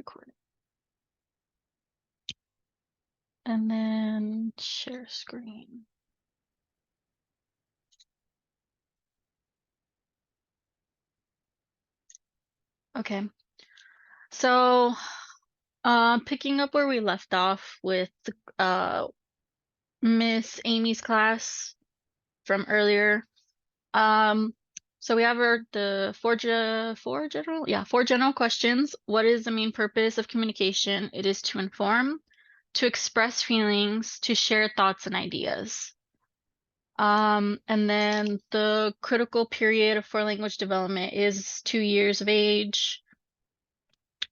recording. And then share screen. Okay. So, picking up where we left off with Miss Amy's class from earlier. So we have the four general questions. What is the main purpose of communication? It is to inform, to express feelings, to share thoughts and ideas. And then the critical period for language development is 2 years of age.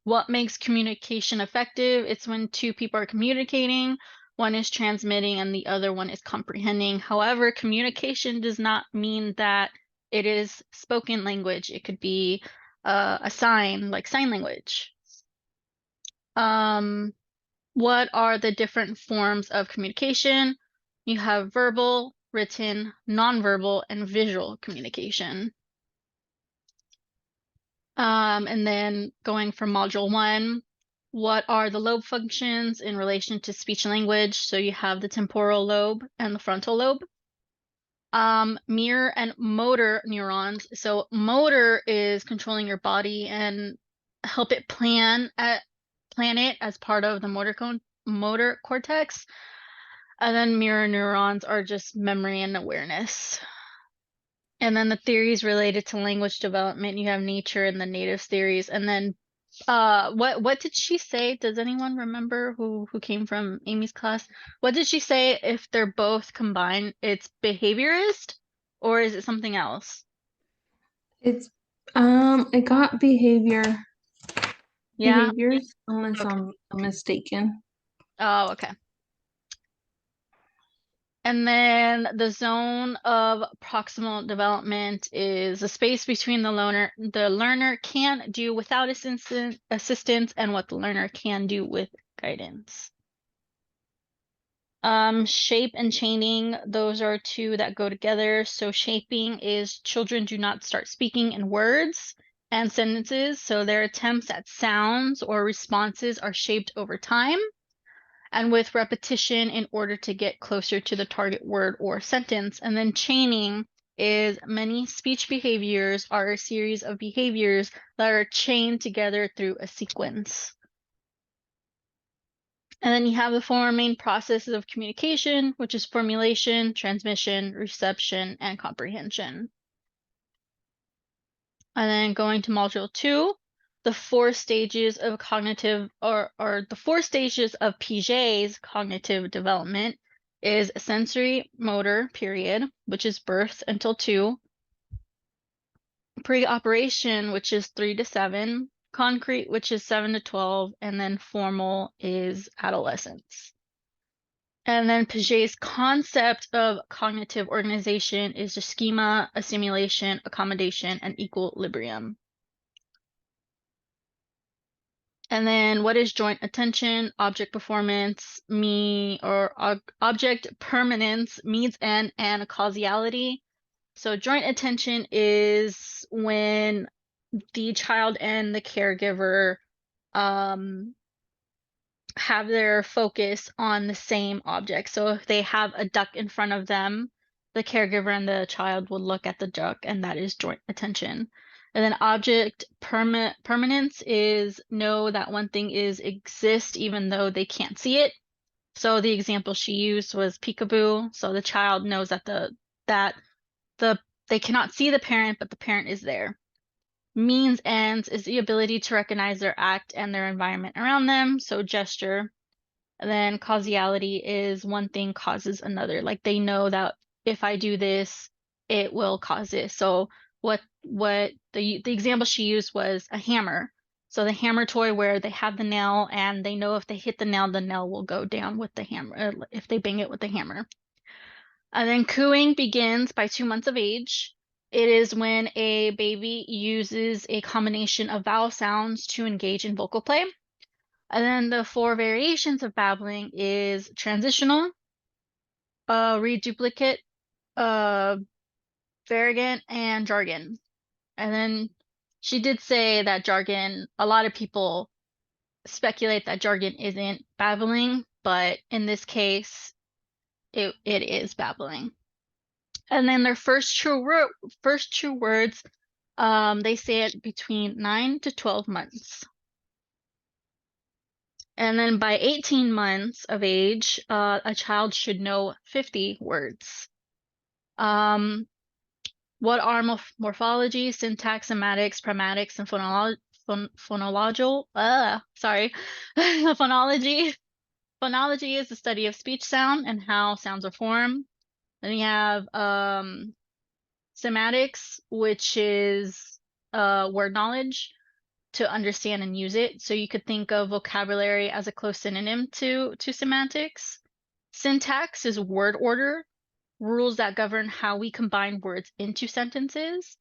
What makes communication effective? It's when two people are communicating, one is transmitting and the other one is comprehending. However, communication does not mean that it is spoken language. It could be a sign, like sign language. What are the different forms of communication? You have verbal, written, nonverbal, and visual communication. And then going from module 1, what are the lobe functions in relation to speech and language? So you have the temporal lobe and the frontal lobe. Mirror and motor neurons. So motor is controlling your body and help it plan it as part of the motor cortex. And then mirror neurons are just memory and awareness. And then the theories related to language development, you have nature and the natives theories. And then what did she say? Does anyone remember who came from Amy's class? What did she say if they're both combined, it's behaviorist or is it something else? It's it got Yeah. behaviors unless Okay. I'm mistaken. Oh, okay. And then the zone of proximal development is the space between the learner can do without assistance and what the learner can do with guidance. Shape and chaining, those are two that go together. So shaping is children do not start speaking in words and sentences, so their attempts at sounds or responses are shaped over time and with repetition in order to get closer to the target word or sentence. And then chaining is many speech behaviors are a series of behaviors that are chained together through a sequence. And then you have the four main processes of communication, which is formulation, transmission, reception, and comprehension. And then going to module 2, the 4 stages of cognitive or the 4 stages of Piaget's cognitive development is sensory motor period, which is birth until 2, pre-operation, which is 3 to 7, concrete, which is 7 to 12, and then formal is adolescence. And then Piaget's concept of cognitive organization is a schema, assimilation, accommodation, and equilibrium. And then what is joint attention, object performance, object permanence, means end, and causality. So joint attention is when the child and the caregiver have their focus on the same object. So if they have a duck in front of them, the caregiver and the child will look at the duck, and that is joint attention. And then object permanence is know that one thing is exist even though they can't see it. So the example she used was peekaboo. So the child knows that they cannot see the parent, but the parent is there. Means ends is the ability to recognize their act and their environment around them. So gesture. And then causality is one thing causes another. Like they know that if I do this, it will cause this. So what the example she used was a hammer. So the hammer toy where they have the nail and they know if they hit the nail will go down with the hammer, if they bang it with the hammer. And then cooing begins by 2 months of age. It is when a baby uses a combination of vowel sounds to engage in vocal play. And then the 4 variations of babbling is transitional, reduplicate, variant, and jargon. And then she did say that jargon, a lot of people speculate that jargon isn't babbling, but in this case, it is babbling. And then their first true words, they say it between 9 to 12 months. And then by 18 months of age, a child should know 50 words. What are morphology, syntax, semantics, pragmatics, and phonological? Sorry, phonology. Phonology is the study of speech sound and how sounds are formed. Then you have semantics, which is word knowledge to understand and use it. So you could think of vocabulary as a close synonym to semantics. Syntax is word order, rules that govern how we combine words into sentences.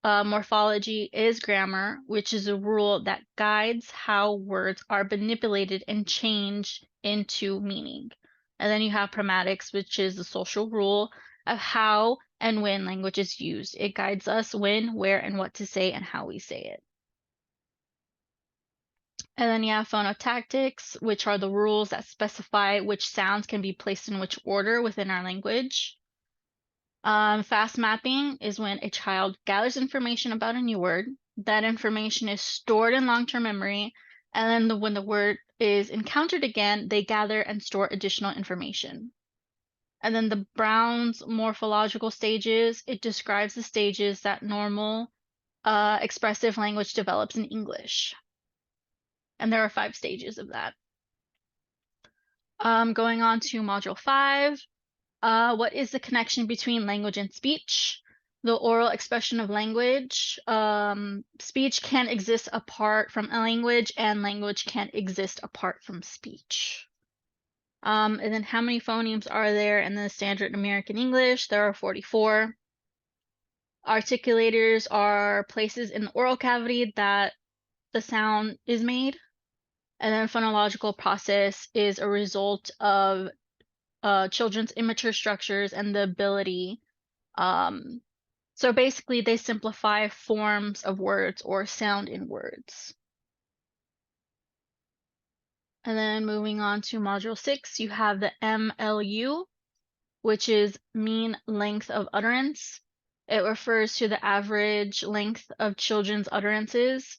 Morphology is grammar, which is a rule that guides how words are manipulated and changed into meaning. And then you have pragmatics, which is the social rule of how and when language is used. It guides us when, where, and what to say and how we say it. And then you have phonotactics, which are the rules that specify which sounds can be placed in which order within our language. Fast mapping is when a child gathers information about a new word. That information is stored in long-term memory, and then when the word is encountered again, they gather and store additional information. And then the Brown's morphological stages, it describes the stages that normal expressive language develops in English. And there are 5 stages of that. Going on to Module 5, what is the connection between language and speech? The oral expression of language. Speech can exist apart from a language, and language can't exist apart from speech. And then how many phonemes are there in the standard American English? There are 44. Articulators are places in the oral cavity that the sound is made. And then phonological process is a result of children's immature structures and the ability. So basically, they simplify forms of words or sound in words. And then moving on to Module 6, you have the MLU, which is mean length of utterance. It refers to the average length of children's utterances.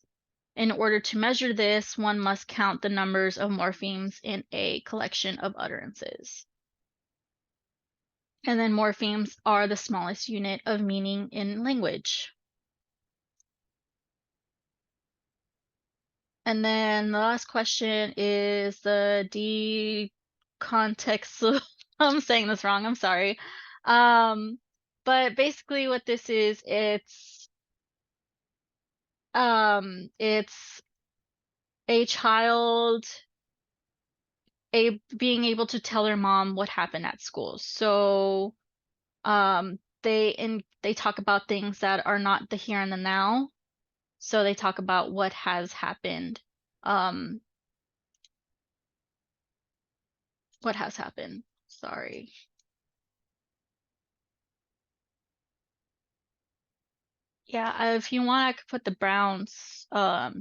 In order to measure this, one must count the numbers of morphemes in a collection of utterances. And then morphemes are the smallest unit of meaning in language. And then the last question is the decontext. I'm saying this wrong, I'm sorry. But basically what this is, it's a child being able to tell their mom what happened at school. So they talk about things that are not the here and the now. So they talk about what has happened. What has happened? Sorry. Yeah, if you want, I could put the Browns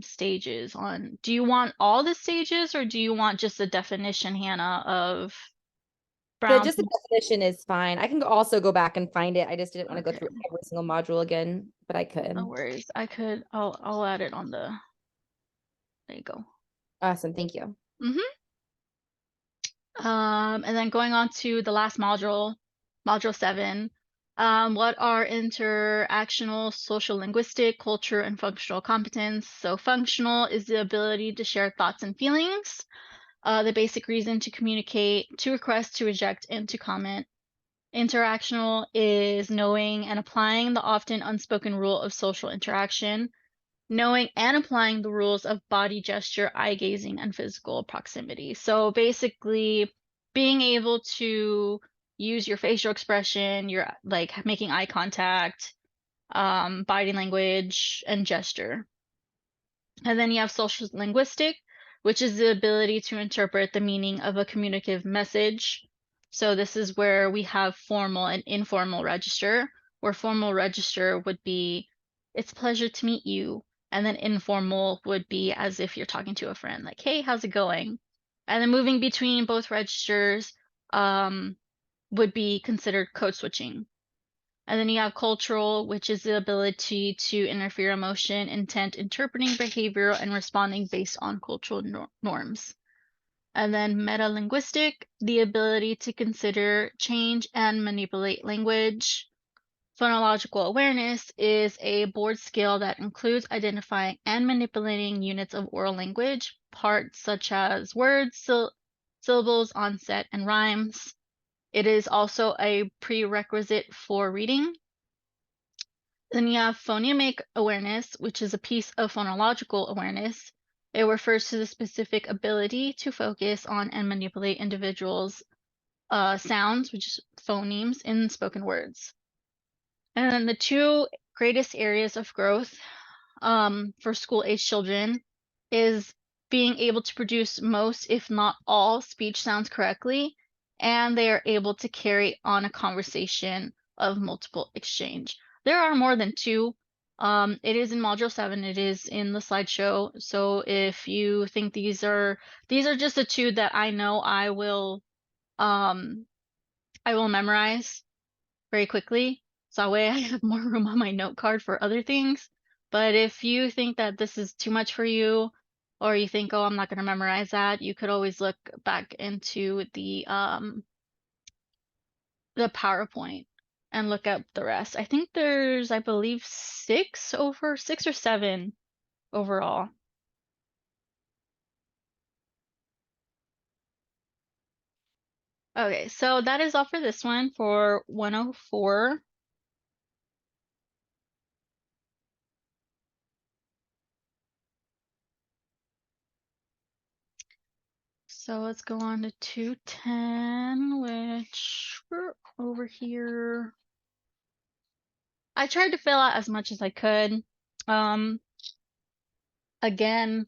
stages on. Do you want all the stages or do you want just the definition, Hannah, of Browns? Just the definition is fine. I can also go back and find it. I just didn't want to go Okay. through every single module again, but I could. No worries. I'll add it on the. There you go. Awesome, thank you. And then going on to the last module, Module 7. What are interactional, social linguistic, culture, and functional competence? So functional is the ability to share thoughts and feelings, the basic reason to communicate, to request, to reject, and to comment. Interactional is knowing and applying the often unspoken rule of social interaction, knowing and applying the rules of body gesture, eye gazing, and physical proximity. So basically, being able to use your facial expression, your like making eye contact, body language, and gesture. And then you have social linguistic, which is the ability to interpret the meaning of a communicative message. So this is where we have formal and informal register, where formal register would be, it's a pleasure to meet you. And then informal would be as if you're talking to a friend, like, hey, how's it going? And then moving between both registers would be considered code switching. And then you have cultural, which is the ability to interfere emotion, intent, interpreting behavioral, and responding based on cultural norms. And then meta-linguistic, the ability to consider, change, and manipulate language. Phonological awareness is a board skill that includes identifying and manipulating units of oral language, parts such as words, syllables, onset, and rhymes. It is also a prerequisite for reading. Then you have phonemic awareness, which is a piece of phonological awareness. It refers to the specific ability to focus on and manipulate individuals' sounds, which is phonemes, in spoken words. And then the two greatest areas of growth for school-age children is being able to produce most, if not all, speech sounds correctly, and they are able to carry on a conversation of multiple exchange. There are more than two. It is in Module 7. It is in the slideshow. So if you think these are just the two that I know I will memorize very quickly. So that way I have more room on my note card for other things. But if you think that this is too much for you, or you think, oh, I'm not going to memorize that, you could always look back into the PowerPoint and look up the rest. I think there's, I believe, 6 or 7 overall. Okay, so that is all for this one for 104. So let's go on to 210, which we're over here. I tried to fill out as much as I could. Again,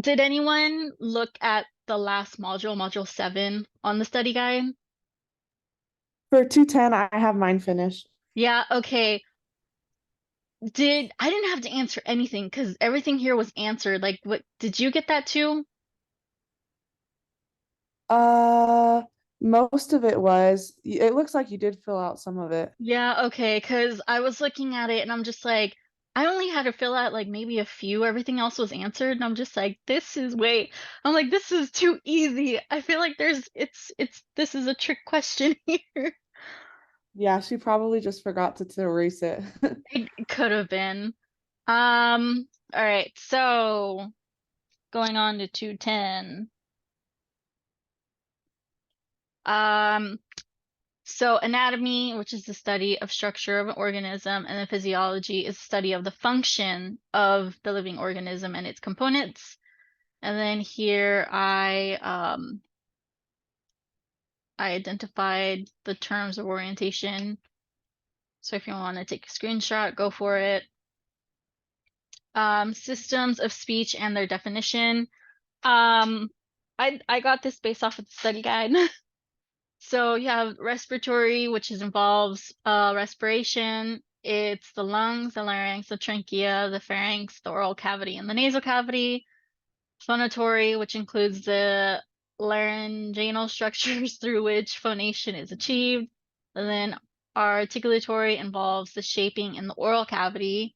did anyone look at the last module, module 7, on the study guide? For 210, I have mine finished. Yeah, okay. I didn't have to answer anything because everything here was answered. Like, what did you get that too? Most of it was. It looks like you did fill out some of it. Yeah, okay, because I was looking at it and I'm just like, I only had to fill out like maybe a few. Everything else was answered, and I'm just like, this is too easy. I feel like this is a trick question here. Yeah, she probably just forgot to erase it. It could have been. All right, so going on to 210. So anatomy, which is the study of structure of an organism, and then physiology is the study of the function of the living organism and its components. And then here I identified the terms of orientation. So if you want to take a screenshot, go for it. Systems of speech and their definition. I got this based off of the study guide. So you have respiratory, which involves respiration. It's the lungs, the larynx, the trachea, the pharynx, the oral cavity, and the nasal cavity. Phonatory, which includes the laryngeal structures through which phonation is achieved. And then articulatory involves the shaping in the oral cavity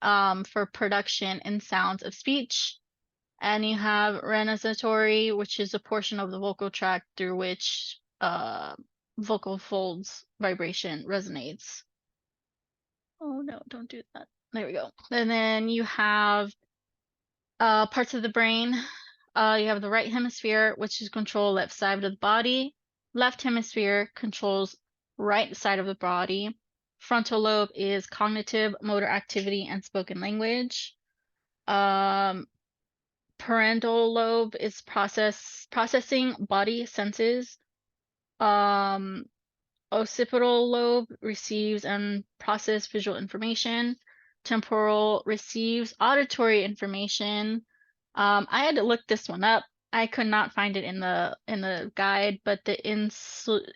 for production and sounds of speech. And you have resonatory, which is a portion of the vocal tract through which vocal folds vibration resonates. Oh no, don't do that. There we go. And then you have parts of the brain. You have the right hemisphere, which is control left side of the body. Left hemisphere controls right side of the body. Frontal lobe is cognitive, motor activity, and spoken language. Parental lobe is processing body senses. Occipital lobe receives and processes visual information. Temporal receives auditory information. I had to look this one up. I could not find it in the guide, but the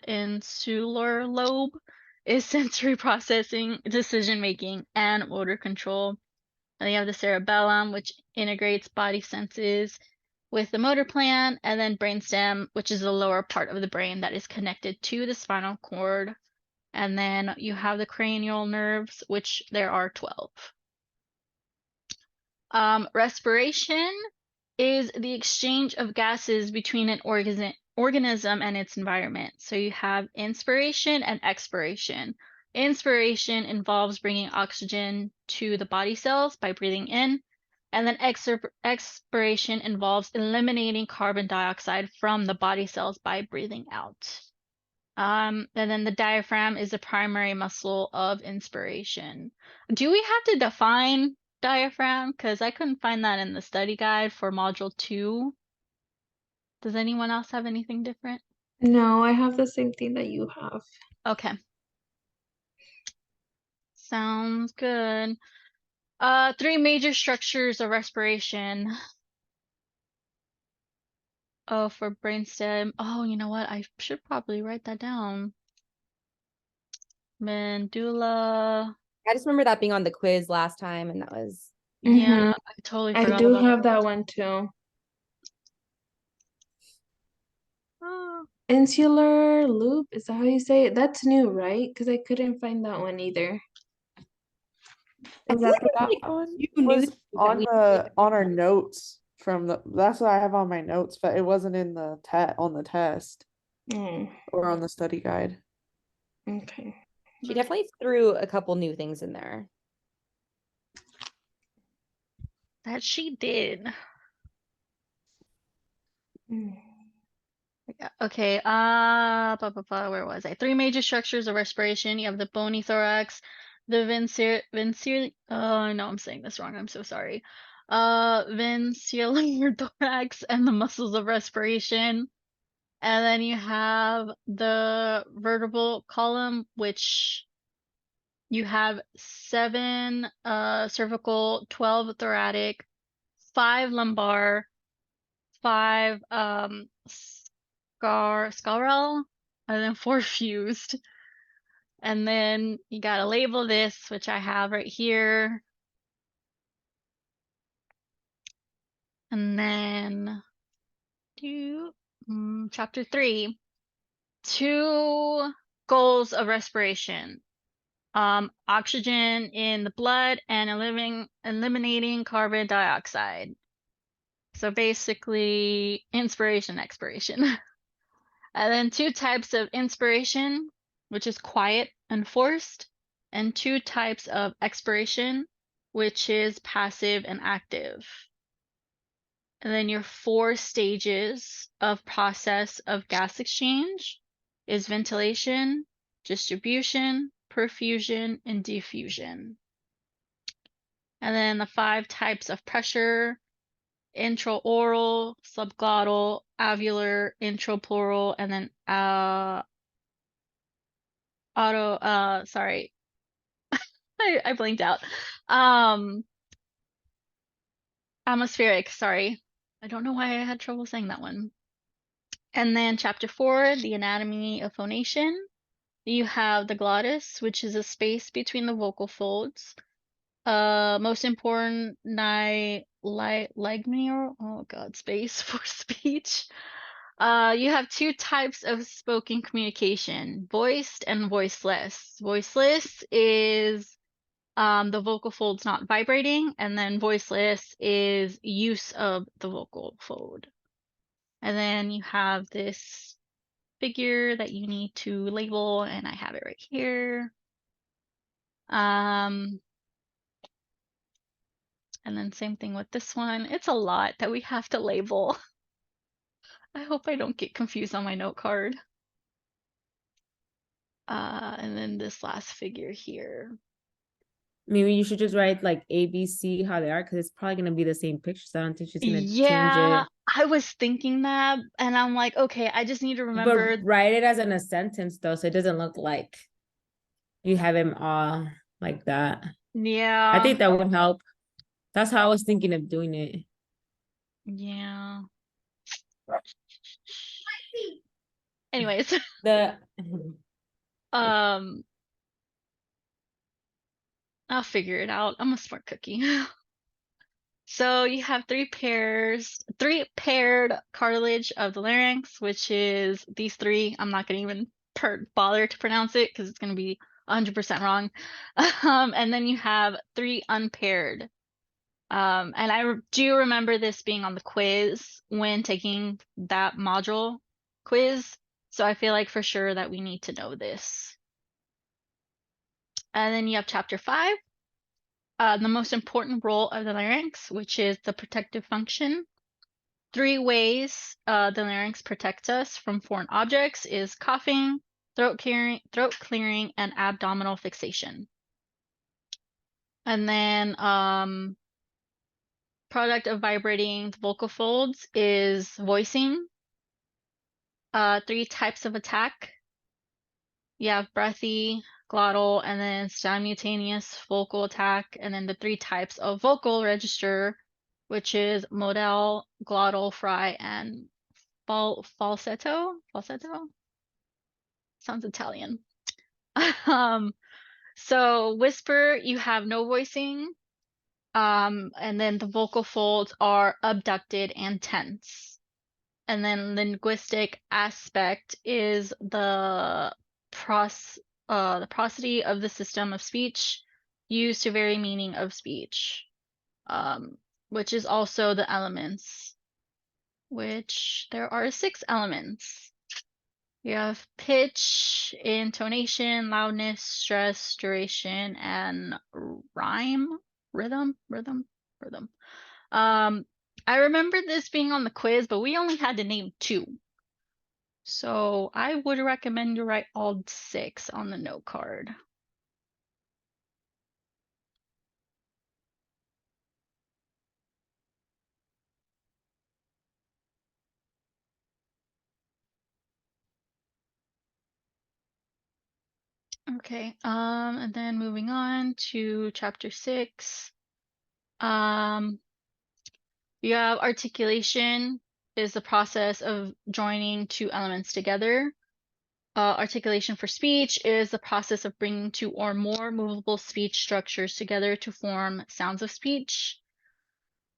insular lobe is sensory processing, decision making, and motor control. And then you have the cerebellum, which integrates body senses with the motor plan, and then brainstem, which is the lower part of the brain that is connected to the spinal cord. And then you have the cranial nerves, which there are 12. Respiration is the exchange of gases between an organism and its environment. So you have inspiration and expiration. Inspiration involves bringing oxygen to the body cells by breathing in, and then expiration involves eliminating carbon dioxide from the body cells by breathing out. And then the diaphragm is the primary muscle of inspiration. Do we have to define diaphragm? Because I couldn't find that in the study guide for module 2. Does anyone else have anything different? No, I have the same thing that you have. Okay. Sounds good. 3 major structures of respiration. Oh, for brainstem. Oh, you know what? I should probably write that down. Medulla. I just remember that being on the quiz last time, and that was Yeah, I totally I forgot do about have that one too. Oh. Insular loop, is that how you say it? That's new, right? Because I couldn't find that one either. Is that the That like one you knew was that on we- our notes from that's what I have on my notes, but it wasn't in the on the test or on the study guide. Okay. She definitely threw a couple new things in there. That she did. Yeah, okay, where was I? 3 major structures of respiration. You have the bony thorax, the oh, I know I'm saying this wrong. I'm so sorry. Ventricular thorax and the muscles of respiration. And then you have the vertebral column, which you have 7 cervical, 12 thoracic, 5 lumbar, 5 scalral, and then 4 fused. And then you gotta label this, which I have right here. And then chapter 3, 2 goals of respiration. Oxygen in the blood and eliminating carbon dioxide. So basically inspiration, expiration. And then 2 types of inspiration, which is quiet and forced, and 2 types of expiration, which is passive and active. And then your 4 stages of process of gas exchange is ventilation, distribution, perfusion, and diffusion. And then the 5 types of pressure: intraoral, subglottal, alveolar, intrapleural, and then sorry. I blinked out. Atmospheric, sorry. I don't know why I had trouble saying that one. And then chapter 4, the anatomy of phonation. You have the glottis, which is a space between the vocal folds. Most important, lignear, oh god, space for speech. You have 2 types of spoken communication: voiced and voiceless. Voiceless is the vocal folds not vibrating, and then voiceless is use of the vocal fold. And then you have this figure that you need to label, and I have it right here. And then same thing with this one. It's a lot that we have to label. I hope I don't get confused on my note card. And then this last figure here. Maybe you should just write like A, B, C, how they are, because it's probably gonna be the same pictures. I don't think she's gonna change Yeah, it. I was thinking that, and I'm like, okay, I just need to remember. But write it as in a sentence though, so it doesn't look like you have him all like that. Yeah. I think that would help. That's how I was thinking of doing it. Yeah. Anyways, The I'll figure it out. I'm a smart cookie. So you have three paired cartilage of the larynx, which is these three. I'm not gonna even bother to pronounce it because it's gonna be 100% wrong. And then you have three unpaired. And I do remember this being on the quiz when taking that module quiz. So I feel like for sure that we need to know this. And then you have chapter 5. The most important role of the larynx, which is the protective function. 3 ways the larynx protects us from foreign objects is coughing, throat clearing, and abdominal fixation. And then product of vibrating the vocal folds is voicing. 3 types of attack. You have breathy, glottal, and then simultaneous vocal attack, and then the 3 types of vocal register, which is modal, glottal, fry, and falsetto. Falsetto sounds Italian. So whisper, you have no voicing, and then the vocal folds are abducted and tense. And then linguistic aspect is the prosody of the system of speech used to vary meaning of speech, which is also the elements, which there are 6 elements. You have pitch, intonation, loudness, stress, duration, and rhythm. I remember this being on the quiz, but we only had to name 2. So I would recommend you write all 6 on the note card. Okay, and then moving on to chapter 6. You have articulation is the process of joining 2 elements together. Articulation for speech is the process of bringing 2 or more movable speech structures together to form sounds of speech.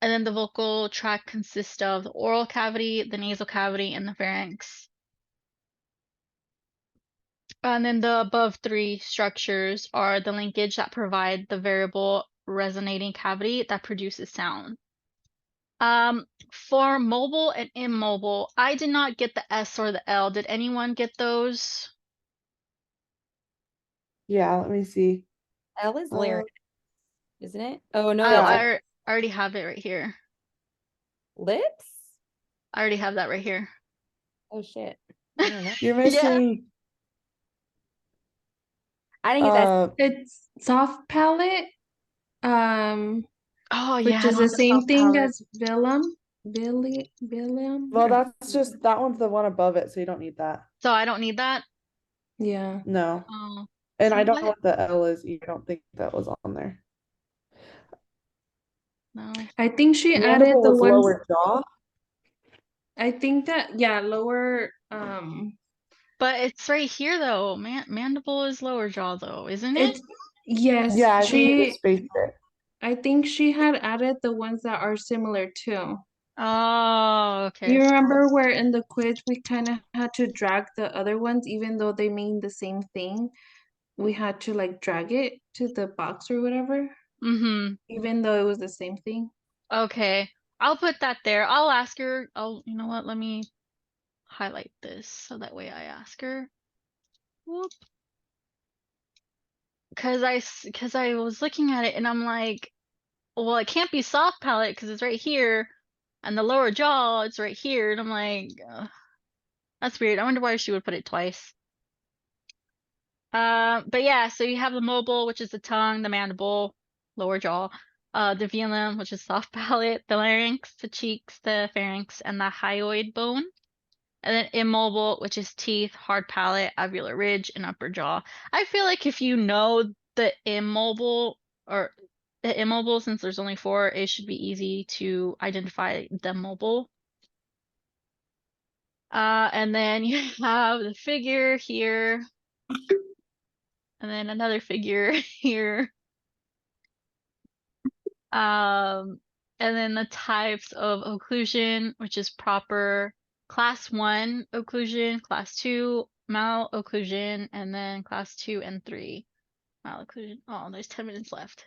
And then the vocal tract consists of the oral cavity, the nasal cavity, and the pharynx. And then the above 3 structures are the linkage that provide the variable resonating cavity that produces sound. For mobile and immobile, I did not get the S or the L. Did anyone get those? Yeah, let me see. L is Uh, larynx, isn't it? Oh no, Oh, that's Yeah. I already have it right here. lips. I already have that right here. Oh shit. I don't know. You're Yeah. missing I didn't get that. It's soft palate, um, Oh which yeah, is not the the same soft thing palate. as William. well, that's just that one's the one above it, so you don't need that. So I don't need that. Yeah. No. Oh, And so I don't know what? what the L is either. I don't think that was on there. No. I think she added Mandible the was ones. lower jaw. I think that, yeah, lower, But it's right here though. Mandible is lower jaw though, isn't it? it's, yes, Yeah, I think you she, just spaced it. I think she had added the ones that are similar too. Oh, okay. You remember where in the quiz we kind of had to drag the other ones, even though they mean the same thing? We had to like drag it to the box or whatever, Mm-hmm. even though it was the same thing. Okay. I'll put that there. I'll ask her. You know what? Let me highlight this so that way I ask her. Whoop. Cause I was looking at it and I'm like, well, it can't be soft palate because it's right here, and the lower jaw it's right here, and I'm like, that's weird. I wonder why she would put it twice. But yeah, so you have the mobile, which is the tongue, the mandible, lower jaw, the velum, which is soft palate, the larynx, the cheeks, the pharynx, and the hyoid bone. And then immobile, which is teeth, hard palate, alveolar ridge, and upper jaw. I feel like if you know the immobile or the immobile, since there's only 4, it should be easy to identify the mobile. And then you have the figure here, and then another figure here. And then the types of occlusion, which is proper class 1 occlusion, class 2 malocclusion, and then class 2 and 3 malocclusion. Oh, there's 10 minutes left.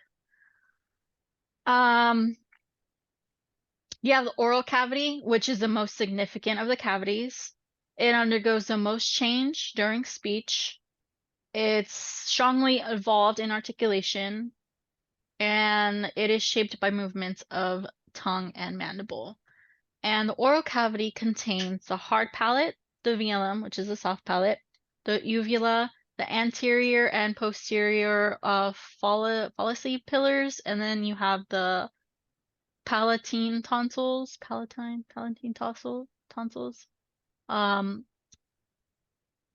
You have the oral cavity, which is the most significant of the cavities. It undergoes the most change during speech. It's strongly involved in articulation, and it is shaped by movements of tongue and mandible. And the oral cavity contains the hard palate, the velum, which is the soft palate, the uvula, the anterior and posterior fallacy pillars, and then you have the palatine tonsils, tonsils,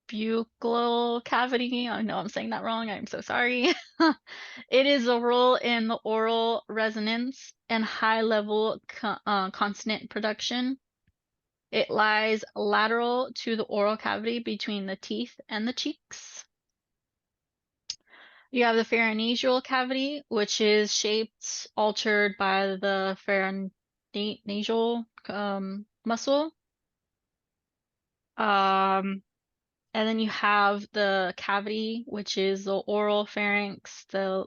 buccal cavity. I know I'm saying that wrong. I'm so sorry. It is a role in the oral resonance and high-level consonant production. It lies lateral to the oral cavity between the teeth and the cheeks. You have the pharyngeal cavity, which is shaped, altered by the pharyngeal muscle. And then you have the cavity, which is the oral pharynx, the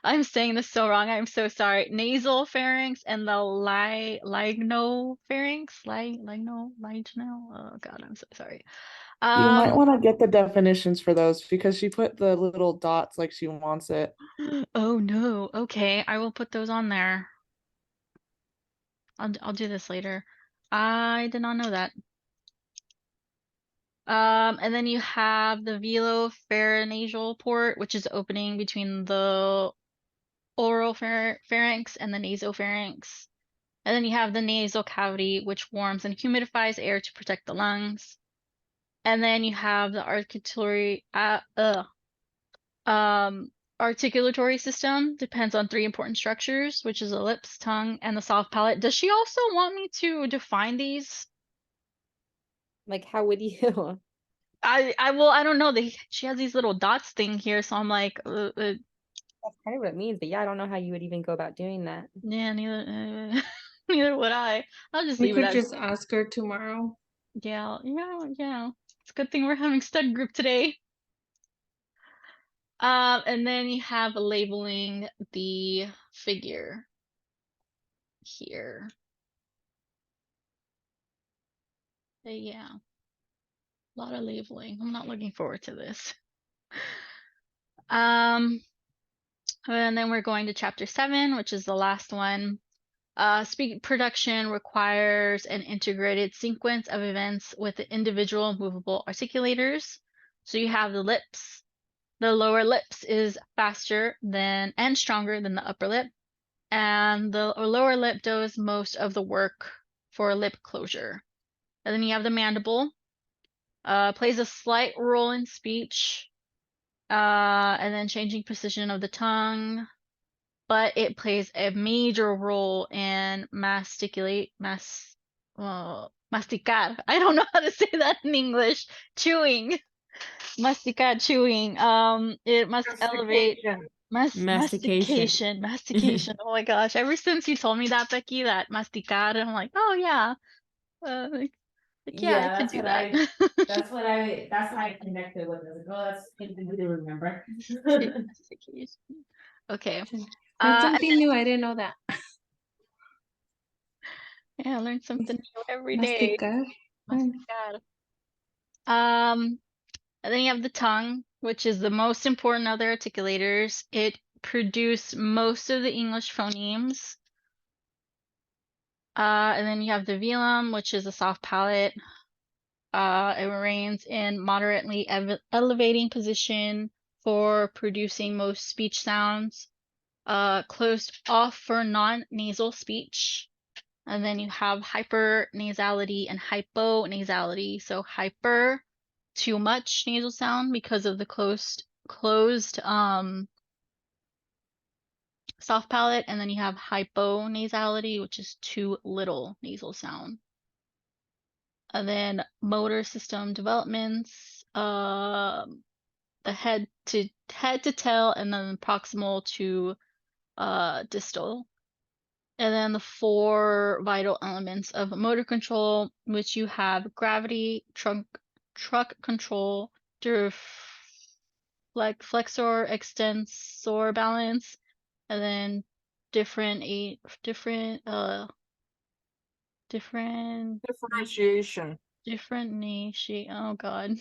I'm saying this so wrong. I'm so sorry. Nasal pharynx and the lignopharynx. Oh God, I'm so sorry. You might want to get the definitions for those because she put the little dots like she wants it. Oh no. Okay, I will put those on there. I'll do this later. I did not know that. And then you have the velopharyngeal port, which is opening between the oral pharynx and the nasopharynx. And then you have the nasal cavity, which warms and humidifies air to protect the lungs. And then you have the articulatory system, depends on 3 important structures, which is the lips, tongue, and the soft palate. Does she also want me to define these? Like, how would you? I don't know. She has these little dots thing here, so I'm like, That's kind of what it means, but yeah, I don't know how you would even go about doing that. yeah, neither neither would I. I'll just We leave it could as just ask her tomorrow. yeah. It's a good thing we're having stud group today. And then you have labeling the figure here. Yeah, a lot of labeling. I'm not looking forward to this. And then we're going to chapter 7, which is the last one. Speak production requires an integrated sequence of events with the individual movable articulators. So you have the lips. The lower lips is faster than and stronger than the upper lip. And the lower lip does most of the work for lip closure. And then you have the mandible, plays a slight role in speech, and then changing position of the tongue, but it plays a major role in masticar. I don't know how to say that in English. Chewing. Masticar, chewing. It must elevate Mastication. mastication. Oh my gosh. Ever since you told me that, Becky, that masticar, I'm like, oh yeah. Like, yeah, I can do that. That's how I connected with it. Oh, that's something to remember. Mastication. Okay. That's something new. I didn't know that. Yeah, I learn something new every day. Masticar. Masticar. And then you have the tongue, which is the most important of the articulators. It produced most of the English phonemes. And then you have the velum, which is a soft palate. It remains in moderately elevating position for producing most speech sounds. Closed off for non-nasal speech. And then you have hypernasality and hyponasality. So hyper, too much nasal sound because of the closed soft palate, and then you have hyponasality, which is too little nasal sound. And then motor system developments, the head to tail, and then proximal to distal. And then the 4 vital elements of motor control, which you have gravity, truck control, flexor, extensor balance, and then differentiation. Oh God.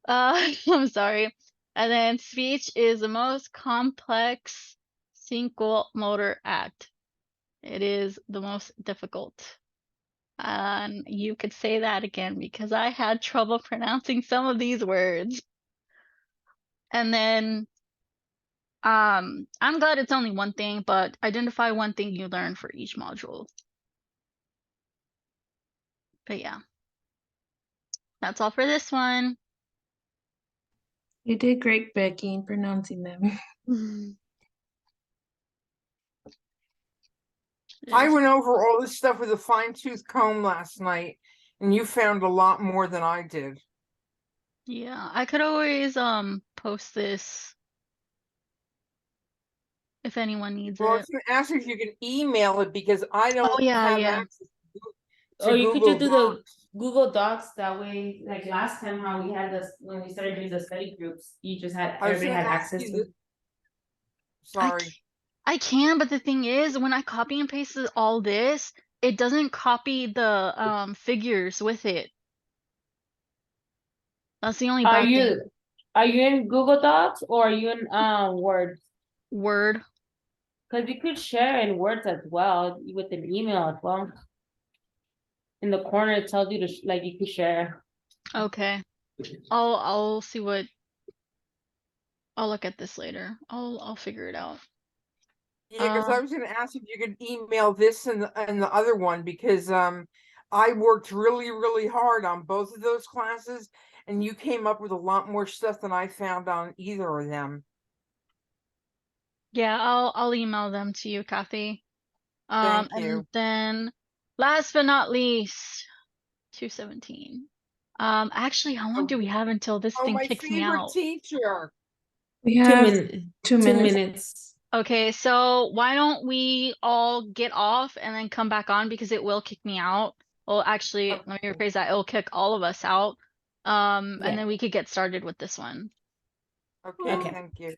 I'm sorry. And then speech is the most complex single motor act. It is the most difficult. And you could say that again because I had trouble pronouncing some of these words. And then I'm glad it's only one thing, but identify one thing you learn for each module. But yeah. That's all for this one. You did great, Becky, in pronouncing them. I went over all this stuff with a fine-tooth comb last night, and you found a lot more than I did. Yeah, I could always post this if anyone needs Well, I it. was going to ask you if you could email it because I Oh don't yeah, have yeah. access Or you could Google just do the Docs. Google Docs that way, like last time how we had this when we started doing the study groups, you just had I was everybody going had to ask access you to that. Sorry. I can, but the thing is, when I copy and paste all this, it doesn't copy the figures with it. That's the only Are bad thing. you in Google Docs or are you in Word? Word. Because you could share in Words as well with an email as well. In the corner, it tells you to like you could share. Okay. I'll see what. I'll look at this later. I'll figure it out. Yeah, because I was going to ask if you could email this and the other one because I worked really, really hard on both of those classes, and you came up with a lot more stuff than I found on either of them. Yeah, I'll email them to you, Kathy. Thank And you. then last but not least, 217. Actually, how long do we have until this Oh, thing my kicks me favorite out? teacher. We 2 have minutes. 2 2 minutes. minutes. Okay, so why don't we all get off and then come back on because it will kick me out. Well, actually, let me Okay. rephrase that. It'll kick all of us out. And Yeah. then we could get started with this one. Okay, Okay. thank you.